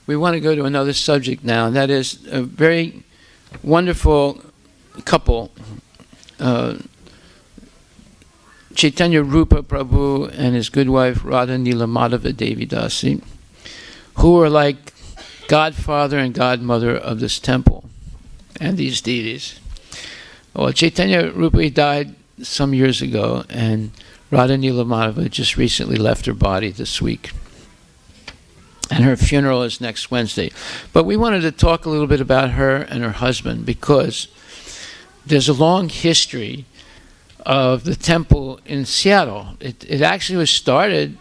we want to go to another subject now, and that is a very wonderful couple, Chaitanya Rupa Prabhu and his good wife Radha Nila Madhava Devi Dasi, who are like godfather and godmother of this temple and these deities. Well, Chaitanya Rupa died some years ago, and Radha Nila Madhava just recently left her body this week. And her funeral is next Wednesday. But we wanted to talk a little bit about her and her husband, because there's a long history of the temple in Seattle. It actually was started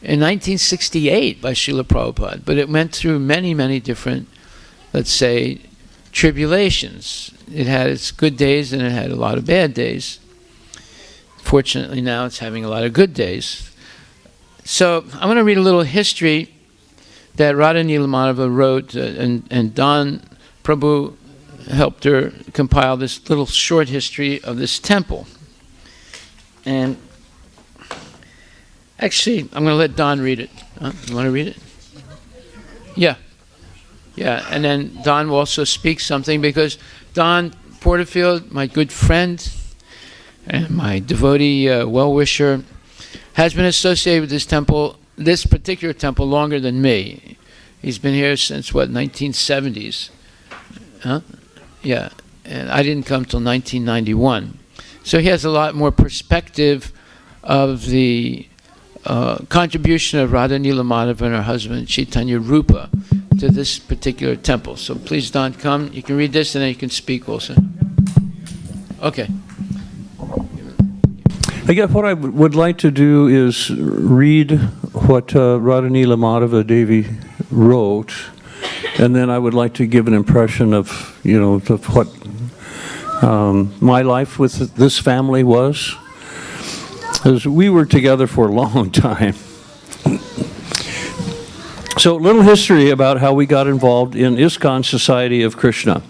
in 1968 by Srila Prabhupada, but it went through many, many different, let's say, tribulations. It had its good days and it had a lot of bad days. Fortunately, now it's having a lot of good days. So I'm going to read a little history that Radha Nila Madhava wrote, and Don Prabhu helped her compile this little short history of this temple. And actually, I'm going to let Don read it. You want to read it? Yeah. Yeah, and then Don will also speak something, because Don Porterfield, my good friend and my devotee well-wisher, has been associated with this temple, this particular temple, longer than me. He's been here since, 1970s? Huh? Yeah, and I didn't come till 1991. So he has a lot more perspective of the contribution of Radha Nila Madhava and her husband Chaitanya Rupa to this particular temple. So please, Don, come. You can read this and then you can speak also. Okay. I guess what I would like to do is read what Radha Nila Madhava Devi wrote, and then I would like to give an impression of, of what my life with this family was. Because we were together for a long time. So, a little history about how we got involved in ISKCON Society of Krishna.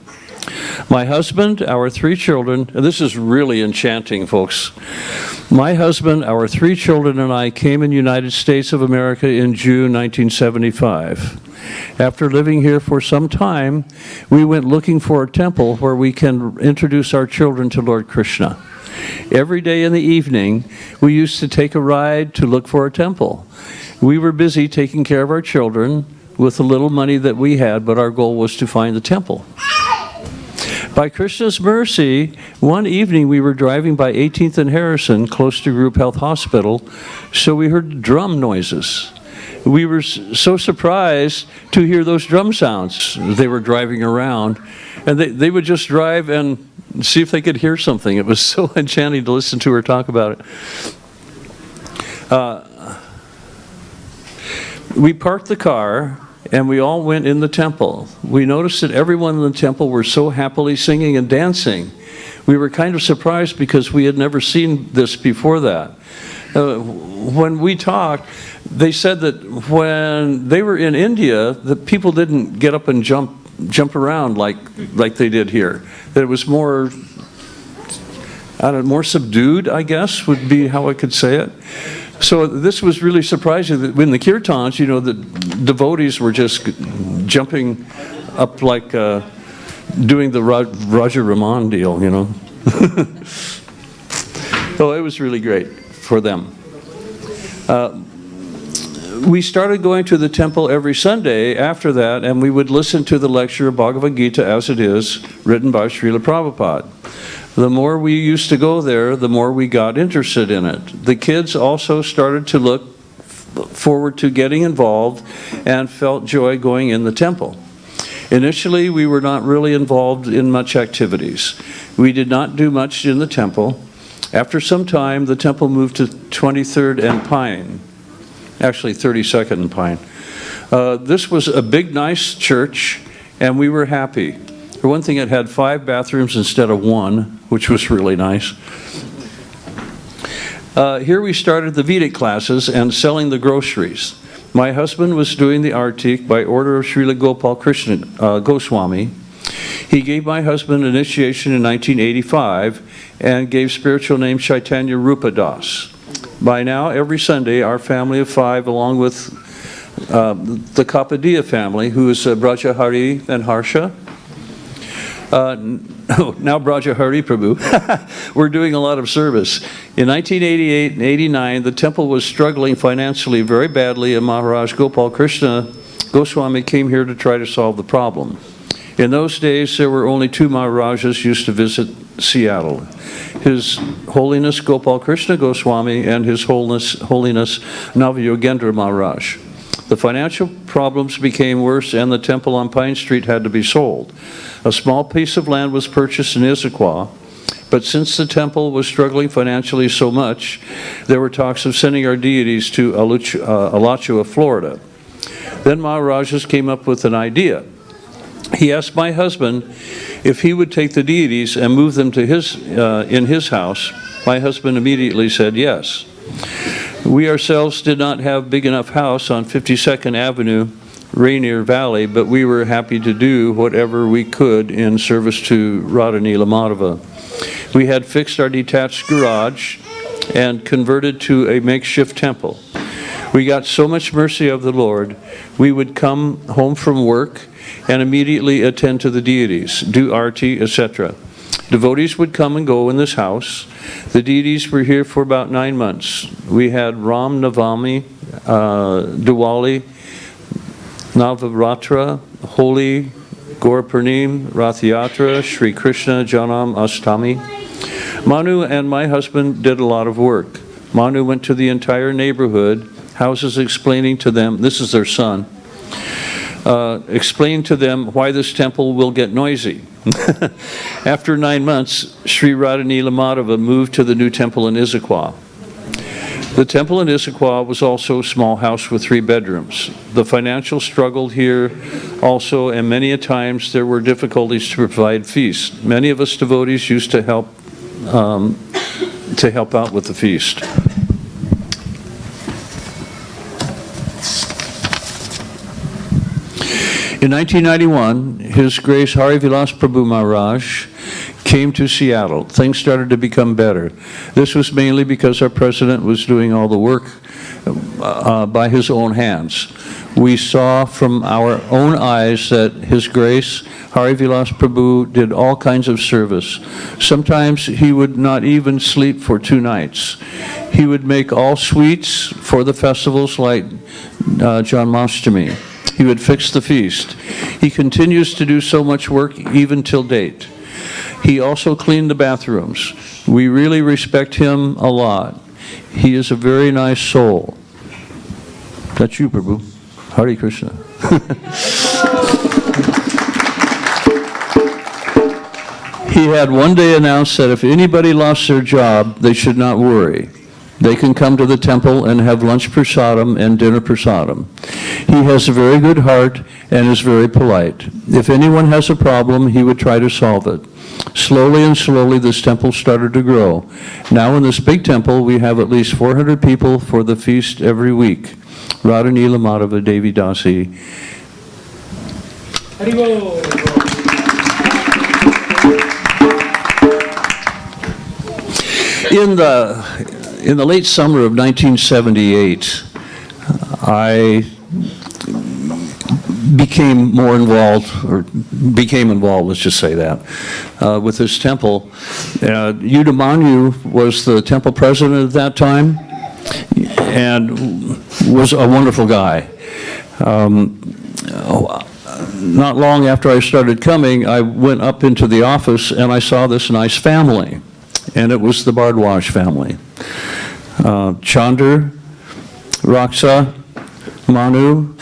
My husband, our 3 children, and this is really enchanting, folks. My husband, our 3 children, and I came in the United States of America in June 1975. After living here for some time, we went looking for a temple where we can introduce our children to Lord Krishna. Every day in the evening, we used to take a ride to look for a temple. We were busy taking care of our children with the little money that we had, but our goal was to find the temple. By Krishna's mercy, one evening we were driving by 18th and Harrison, close to Group Health Hospital, so we heard drum noises. We were so surprised to hear those drum sounds. They were driving around, and they would just drive and see if they could hear something. It was so enchanting to listen to her talk about it. We parked the car, and we all went in the temple. We noticed that everyone in the temple were so happily singing and dancing. We were kind of surprised because we had never seen this before that. When we talked, they said that when they were in India, the people didn't get up and jump around like they did here. That it was more, more subdued, I guess, would be how I could say it. So this was really surprising that in the kirtans, the devotees were just jumping up like doing the Raja Raman deal, So it was really great for them. We started going to the temple every Sunday after that, and we would listen to the lecture of Bhagavad Gita as it is, written by Srila Prabhupada. The more we used to go there, the more we got interested in it. The kids also started to look forward to getting involved and felt joy going in the temple. Initially, we were not really involved in much activities. We did not do much in the temple. After some time, the temple moved to 23rd and Pine. Actually, 32nd and Pine. This was a big, nice church, and we were happy. For one thing, it had 5 bathrooms instead of 1, which was really nice. Here we started the Vedic classes and selling the groceries. My husband was doing the Artik by order of Srila Gopal Krishna Goswami. He gave my husband initiation in 1985 and gave spiritual name Chaitanya Rupa Das. By now, every Sunday, our family of 5, along with the Kapadia family, who is Braja Hari and Harsha. Now Braja Hari Prabhu. We're doing a lot of service. In 1988 and 89, the temple was struggling financially very badly, and Maharaj Gopal Krishna Goswami came here to try to solve the problem. In those days, there were only two Maharajas used to visit Seattle. His Holiness Gopal Krishna Goswami and His Holiness Navayogendra Maharaj. The financial problems became worse, and the temple on Pine Street had to be sold. A small piece of land was purchased in Issaquah, but since the temple was struggling financially so much, there were talks of sending our deities to Alachua, Florida. Then Maharajas came up with an idea. He asked my husband if he would take the deities and move them to in his house. My husband immediately said yes. We ourselves did not have a big enough house on 52nd Avenue, Rainier Valley, but we were happy to do whatever we could in service to Radha Nila Madhava. We had fixed our detached garage and converted to a makeshift temple. We got so much mercy of the Lord, we would come home from work and immediately attend to the deities, do arti, etc. Devotees would come and go in this house. The deities were here for about 9 months. We had Ram Navami, Diwali, Navaratra, Holi, Gaur Purnim, Rath Yatra, Sri Krishna Janam Astami. Manu and my husband did a lot of work. Manu went to the entire neighborhood, houses explaining to them, this is their son, explain to them why this temple will get noisy. After 9 months, Sri Radha Nila Madhava moved to the new temple in Issaquah. The temple in Issaquah was also a small house with 3 bedrooms. The financial struggle here also, and many a times there were difficulties to provide feasts. Many of us devotees used to help out with the feast. In 1991, His Grace Harivilas Prabhu Maharaj came to Seattle. Things started to become better. This was mainly because our president was doing all the work by his own hands. We saw from our own eyes that His Grace Harivilas Prabhu did all kinds of service. Sometimes he would not even sleep for 2 nights. He would make all sweets for the festivals like Janmashtami. He would fix the feast. He continues to do so much work even till date. He also cleaned the bathrooms. We really respect him a lot. He is a very nice soul. That's you, Prabhu. Hare Krishna. He had one day announced that if anybody lost their job, they should not worry. They can come to the temple and have lunch prasadam and dinner prasadam. He has a very good heart and is very polite. If anyone has a problem, he would try to solve it. Slowly and slowly, this temple started to grow. Now in this big temple, we have at least 400 people for the feast every week. Radha Nila Madhava Devi Dasi. In the late summer of 1978, I became involved, let's just say that, with this temple. Udamanu was the temple president at that time and was a wonderful guy. Not long after I started coming, I went up into the office and I saw this nice family, and it was the Bardwaj family. Chandra, Raksa, Manu,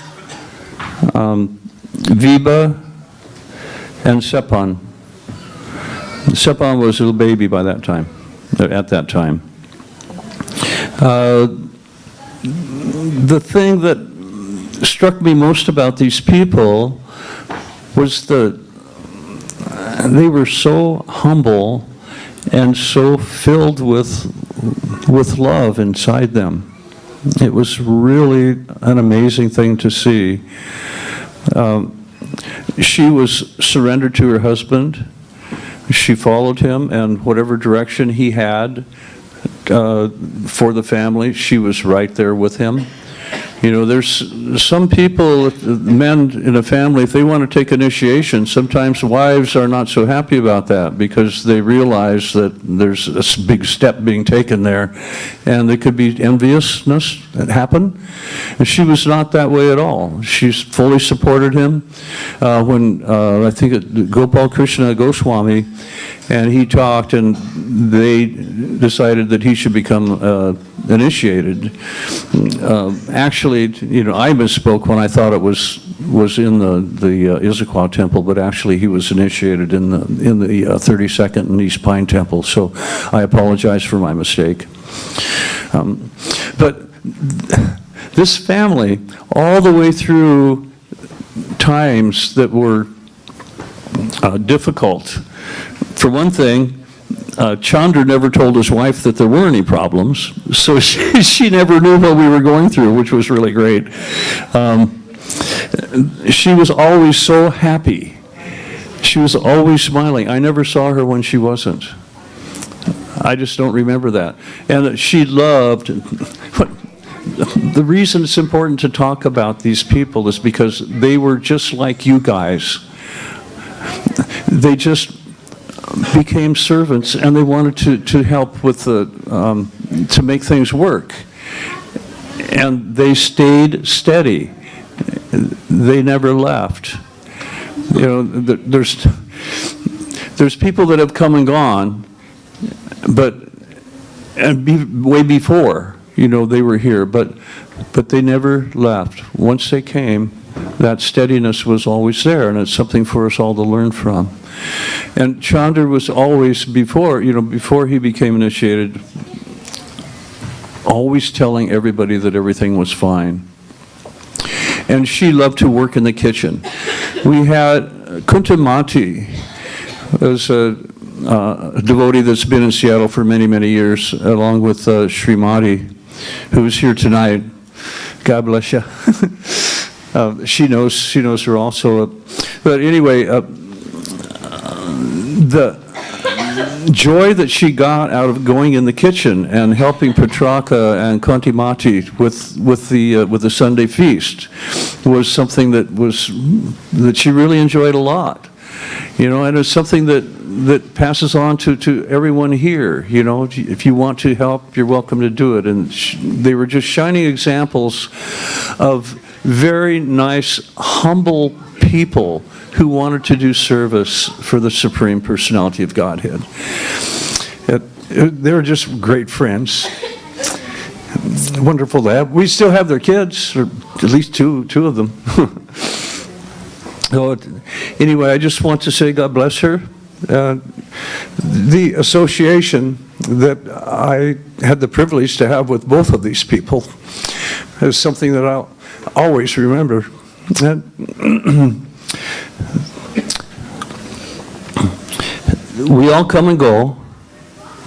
Viba, and Sepan. Sepan was a little baby by that time, at that time. The thing that struck me most about these people was that they were so humble and so filled with love inside them. It was really an amazing thing to see. She was surrendered to her husband. She followed him, and whatever direction he had for the family, she was right there with him. You know, there's some people, men in a family, if they want to take initiation, sometimes wives are not so happy about that because they realize that there's a big step being taken there, and there could be enviousness that happen. And she was not that way at all. She's fully supported him. When I think Gopal Krishna Goswami, and he talked, and they decided that he should become initiated. Actually, you know, I misspoke when I thought it was in the Issaquah temple, but actually he was initiated in the 32nd and East Pine temple. So I apologize for my mistake. But this family, all the way through times that were difficult. For one thing, Chandra never told his wife that there were any problems, so she never knew what we were going through, which was really great. She was always so happy. She was always smiling. I never saw her when she wasn't. I just don't remember that. And she loved, the reason it's important to talk about these people is because they were just like you guys. They just became servants, and they wanted to help with to make things work. And they stayed steady. They never left. You know, there's people that have come and gone, way before, you know, they were here, but they never left. Once they came, that steadiness was always there, and it's something for us all to learn from. And Chandra was always, before he became initiated, always telling everybody that everything was fine. And she loved to work in the kitchen. We had Kuntamati, as a devotee that's been in Seattle for many, many years, along with Srimati, who is here tonight. God bless you. She knows her also. But anyway, the joy that she got out of going in the kitchen and helping Petraka and Kantimati with the Sunday feast was something that she really enjoyed a lot. You know, and it's something that passes on to everyone here. You know, if you want to help, you're welcome to do it. And they were just shining examples of very nice, humble people who wanted to do service for the Supreme Personality of Godhead. They were just great friends. Wonderful to have. We still have their kids, or at least two of them. So anyway, I just want to say God bless her. The association that I had the privilege to have with both of these people is something that I'll always remember. And we all come and go.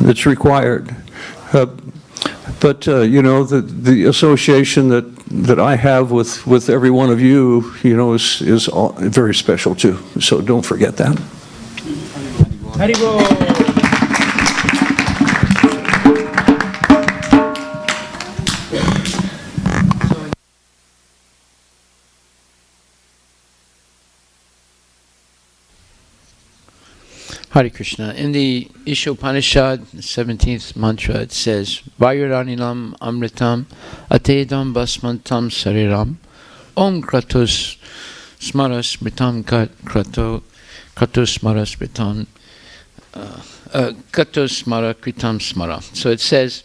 It's required. But you know, the association that I have with every one of you, you know, is very special too. So don't forget that. Haribo. Hare Krishna. In the Ishopanishad, 17th mantra, it says, Vayuranilam amritam atedam basmantam sariram om kratos smaras britam kratos smaras britam kratos smara kritam smara. So it says,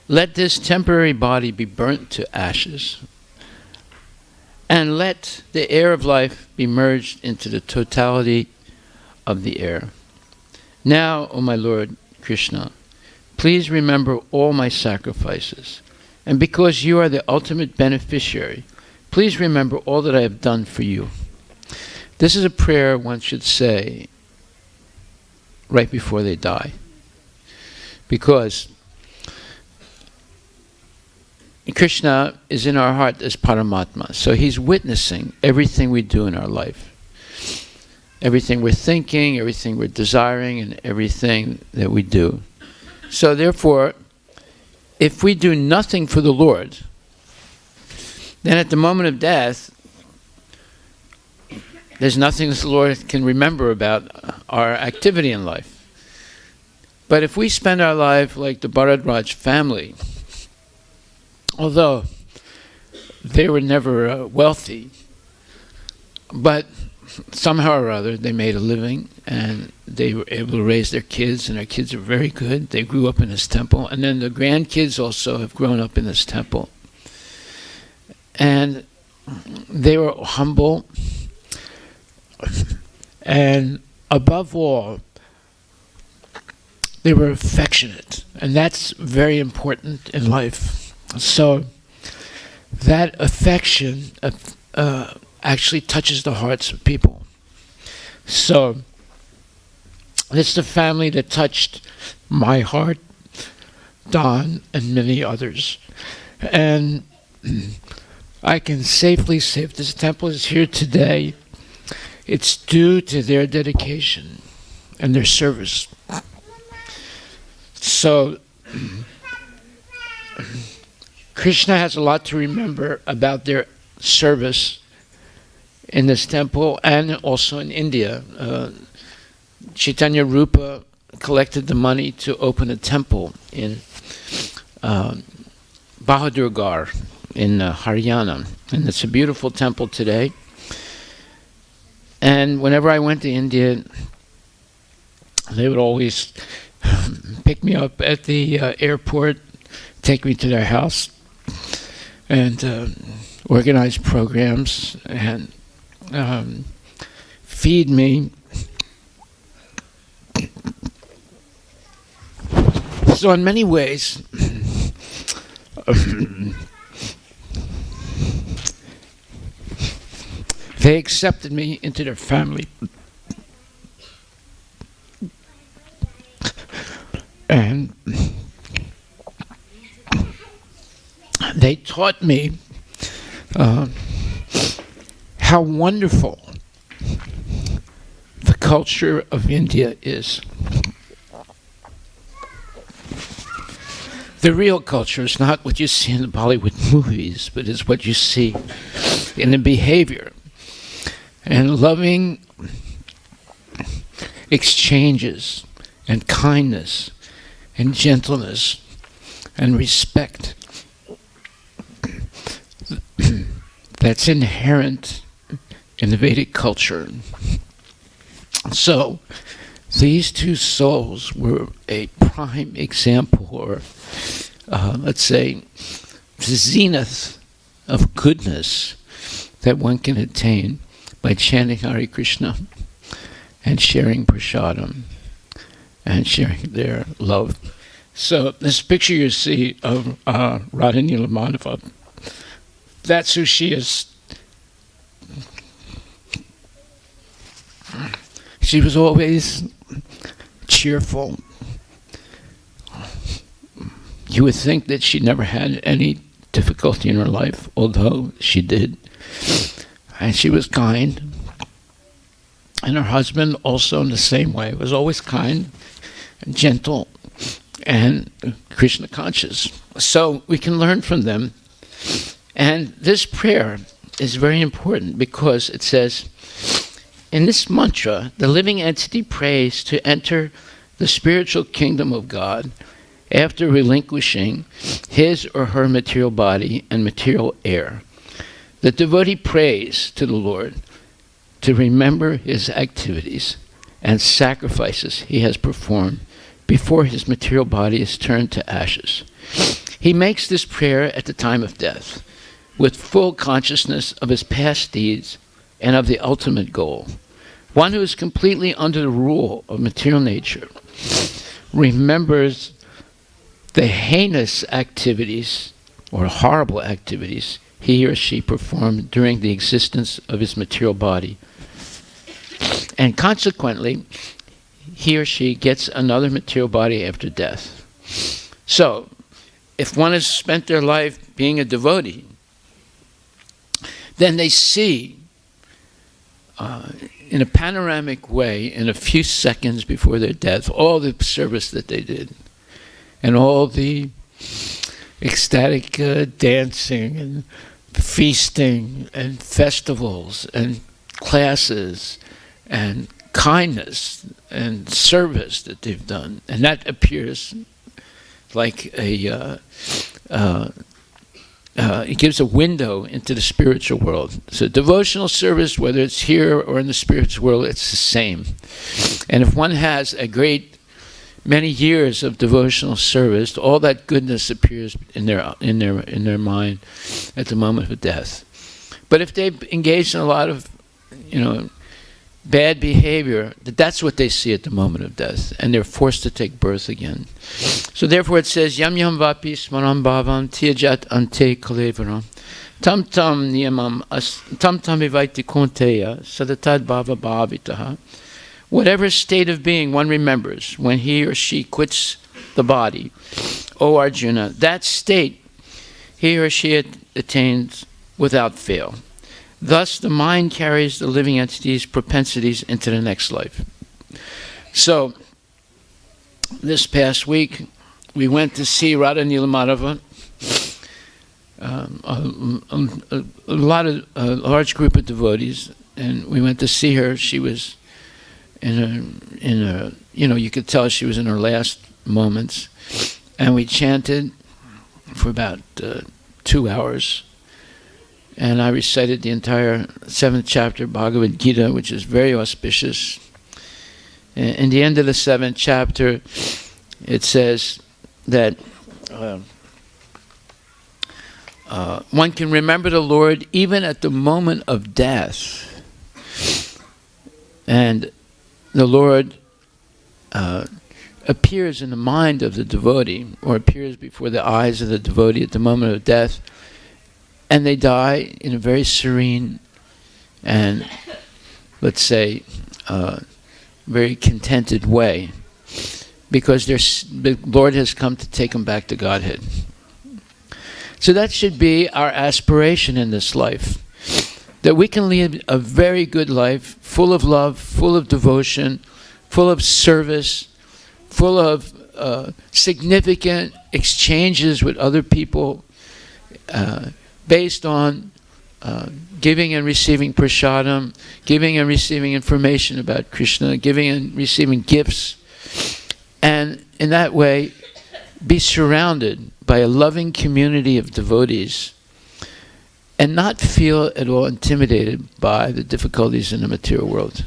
let this temporary body be burnt to ashes, and let the air of life be merged into the totality of the air. Now, O my Lord Krishna, please remember all my sacrifices, and because you are the ultimate beneficiary, please remember all that I have done for you. This is a prayer one should say right before they die, because Krishna is in our heart as Paramatma, so he's witnessing everything we do in our life. Everything we're thinking, everything we're desiring, and everything that we do. So therefore, if we do nothing for the Lord, then at the moment of death, there's nothing the Lord can remember about our activity in life. But if we spend our life like the Bharadwaj family, although they were never wealthy, but somehow or other they made a living and they were able to raise their kids, and their kids are very good. They grew up in this temple, and then the grandkids also have grown up in this temple. And they were humble, and above all, they were affectionate, and that's very important in life. So that affection actually touches the hearts of people. So it's the family that touched my heart, Don, and many others. And I can safely say, if this temple is here today, it's due to their dedication and their service. So Krishna has a lot to remember about their service in this temple and also in India. Chaitanya Rupa collected the money to open a temple in Bahadurgarh in Haryana, and it's a beautiful temple today. And whenever I went to India, they would always pick me up at the airport, take me to their house, and organize programs and feed me. So in many ways, they accepted me into their family. And they taught me how wonderful the culture of India is. The real culture is not what you see in the Bollywood movies, but is what you see in the behavior and loving exchanges and kindness and gentleness and respect that's inherent in the Vedic culture. So these two souls were a prime example, or let's say the zenith of goodness that one can attain by chanting Hare Krishna and sharing prasadam and sharing their love. So this picture you see of Radha Nila Madhava, that's who she is. She was always cheerful. You would think that she never had any difficulty in her life, although she did. And she was kind. And her husband also in the same way was always kind and gentle and Krishna conscious. So we can learn from them. And this prayer is very important because it says, in this mantra, the living entity prays to enter the spiritual kingdom of God after relinquishing his or her material body and material air. The devotee prays to the Lord to remember his activities and sacrifices he has performed before his material body is turned to ashes. He makes this prayer at the time of death, with full consciousness of his past deeds and of the ultimate goal. One who is completely under the rule of material nature remembers the heinous activities or horrible activities he or she performed during the existence of his material body. And consequently, he or she gets another material body after death. So, if one has spent their life being a devotee, then they see in a panoramic way, in a few seconds before their death, all the service that they did, and all the ecstatic dancing and feasting and festivals and classes and kindness and service that they've done. And that appears like it gives a window into the spiritual world. So devotional service, whether it's here or in the spiritual world, it's the same. And if one has many years of devotional service, all that goodness appears in their mind at the moment of death. But if they've engaged in a lot of, bad behavior, that's what they see at the moment of death, and they're forced to take birth again. So therefore it says, Yam yam vapi smaram bhavam tiyajat ante kalevaram tam tam niyamam tam tam vivaiti konteya sadatad bhava bhavitaha. Whatever state of being one remembers when he or she quits the body, O Arjuna, that state he or she attains without fail. Thus, the mind carries the living entity's propensities into the next life. So, this past week, we went to see Radha Nila Madhava. A large group of devotees, and we went to see her. She was you could tell she was in her last moments, and we chanted for about 2 hours. And I recited the entire 7th chapter Bhagavad Gita, which is very auspicious. In the end of the 7th chapter, it says that one can remember the Lord even at the moment of death. And the Lord appears in the mind of the devotee, or appears before the eyes of the devotee at the moment of death. And they die in a very serene and, let's say, very contented way, because the Lord has come to take them back to Godhead. So that should be our aspiration in this life, that we can lead a very good life, full of love, full of devotion, full of service, full of significant exchanges with other people, based on giving and receiving prasadam, giving and receiving information about Krishna, giving and receiving gifts, and in that way be surrounded by a loving community of devotees and not feel at all intimidated by the difficulties in the material world.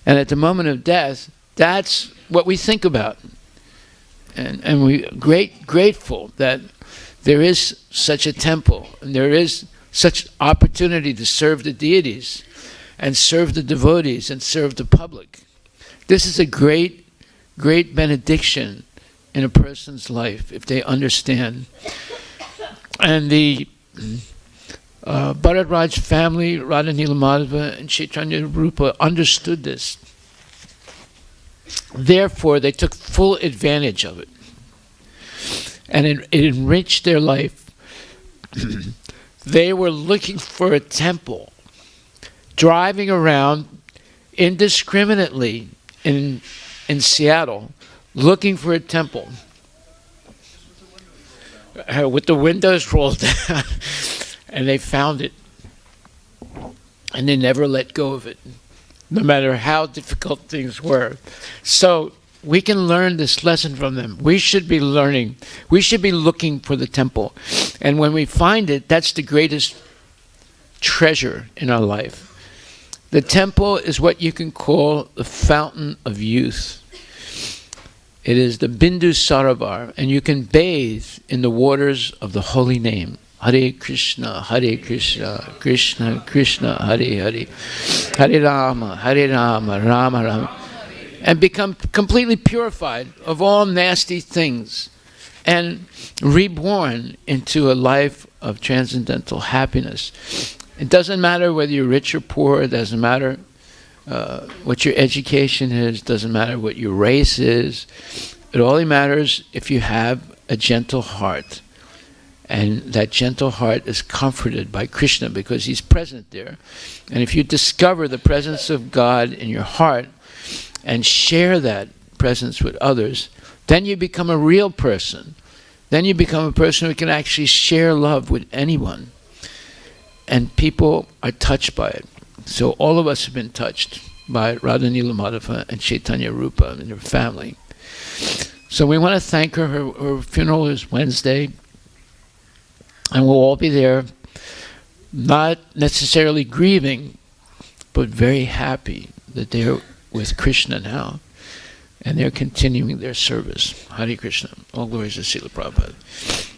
And at the moment of death, that's what we think about. And we're grateful that there is such a temple, and there is such opportunity to serve the deities, and serve the devotees, and serve the public. This is a great, great benediction in a person's life, if they understand. And the Bharat family, Radha Nila Madhava and Chaitanya Rupa, understood this. Therefore, they took full advantage of it. And it enriched their life. They were looking for a temple, driving around indiscriminately in Seattle, looking for a temple, with the windows rolled down, and they found it, and they never let go of it, no matter how difficult things were. So we can learn this lesson from them. We should be looking for the temple. And when we find it, that's the greatest treasure in our life. The temple is what you can call the fountain of youth. It is the Bindu Saravar, and you can bathe in the waters of the holy name. Hare Krishna, Krishna Krishna, Hare Hare, Hare Rama, Rama Rama, and become completely purified of all nasty things and reborn into a life of transcendental happiness. It doesn't matter whether you're rich or poor. It doesn't matter what your education is. It doesn't matter what your race is. It only matters if you have a gentle heart. And that gentle heart is comforted by Krishna because he's present there. And if you discover the presence of God in your heart and share that presence with others, then you become a real person. Then you become a person who can actually share love with anyone. and people are touched by it. So all of us have been touched by Radha Nila Madhava and Chaitanya Rupa and her family. So we want to thank her. Her funeral is Wednesday, and we'll all be there, not necessarily grieving, but very happy that they're with Krishna now, and they're continuing their service. Hare Krishna. All glories to Srila Prabhupada.